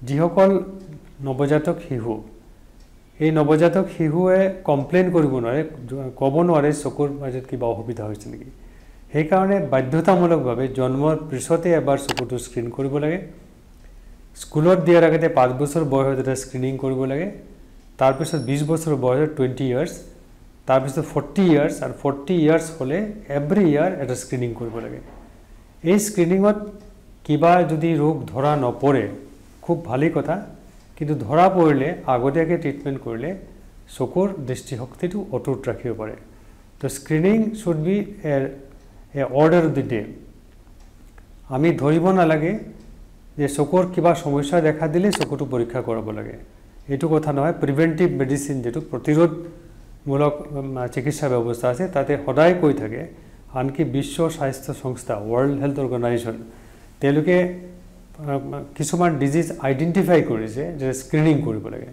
যিসকল নৱজাতক শিশু এই নৱজাতক শিশুৱে কমপ্লেইন কৰিব নোৱাৰে ক'ব নোৱাৰে চকুৰ মাজত কিবা অসুবিধা হৈছে নেকি সেইকাৰণে বাধ্যতামূলকভাৱে জন্মৰ পিছতে এবাৰ চকুটো স্ক্ৰিন কৰিব লাগে স্কুলত দিয়াৰ আগতে 5 বছৰ বয়সত এটা স্ক্ৰিনিং কৰিব লাগে তাৰপিছত 20 বছৰ বয়সত 20 ইয়াৰ্ছ তাৰপিছত 40 ইয়াৰ্ছ আৰু 40 ইয়াৰ্ছ হ'লে এভৰি ইয়াৰ এটা স্ক্ৰিনিং কৰিব লাগে এই স্ক্ৰিনিঙত কিবা যদি ৰোগ ধৰা নপৰে খুব ভালেই কথা কিন্তু ধৰা পৰিলে আগতীয়াকৈ ট্ৰিটমেণ্ট কৰিলে চকুৰ দৃষ্টিশক্তিটো অটুট ৰাখিব পাৰে তো screening should B A order of the day আমি ধৰিব নালাগে যে চকুৰ কিবা সমস্যা দেখা দিলে চকুটো পৰীক্ষা কৰাব লাগে এইটো কথা নহয় প্ৰিভেণ্টিভ মেডিচিন যেটো প্ৰতিৰোধমূলক চিকিৎসা ব্যৱস্থা আছে তাতে সদায় কৈ থাকে আনকি বিশ্ব স্বাস্থ্য সংস্থা ৱৰ্ল্ড হেল্থ অৰ্গেনাইজেশ্যন তেওঁলোকে কিছুমান ডিজিজ আইডেন্টিফাই কৰিছে যে স্ক্ৰিনিং কৰিব লাগে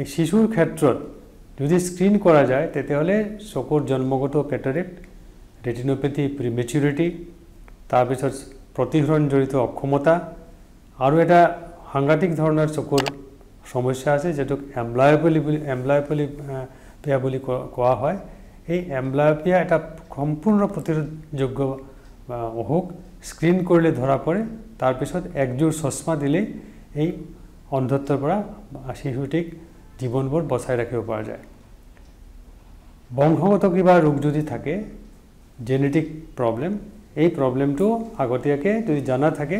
এই শিশুৰ ক্ষেত্ৰত যদি স্ক্ৰিন কৰা যায় তেতিয়াহ'লে চকুৰ জন্মগত কেটাৰেক্ট ৰেটিনোপেথি প্ৰিমেচুৰিটি তাৰপিছত প্ৰতিসৰণ জড়িত অক্ষমতা আৰু এটা সাংঘাতিক ধৰণৰ চকুৰ সমস্যা আছে যেটোক এমব্লায়োপিয়া বুলি কোৱা হয় এই এমব্লায়োপিয়া এটা সম্পূৰ্ণ প্ৰতিৰোধযোগ্য অসুখ স্ক্ৰিন কৰিলে ধৰা পৰে তাৰপিছত একজোৰ চশমা দিলে এই অন্ধত্বৰ পৰা শিশুটিক জীৱনভৰ বচাই ৰাখিব পৰা যায় বংশগত কিবা ৰোগ যদি থাকে জেনেটিক প্ৰব্লেম এই প্ৰব্লেমটো আগতীয়াকৈ যদি জানা থাকে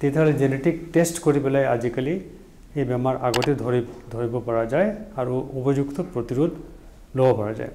তেতিয়াহ'লে জেনেটিক টেষ্ট কৰি পেলাই আজিকালি এই বেমাৰ আগতে ধৰিব পৰা যায় আৰু উপযুক্ত প্ৰতিৰোধ ল'ব পৰা যায়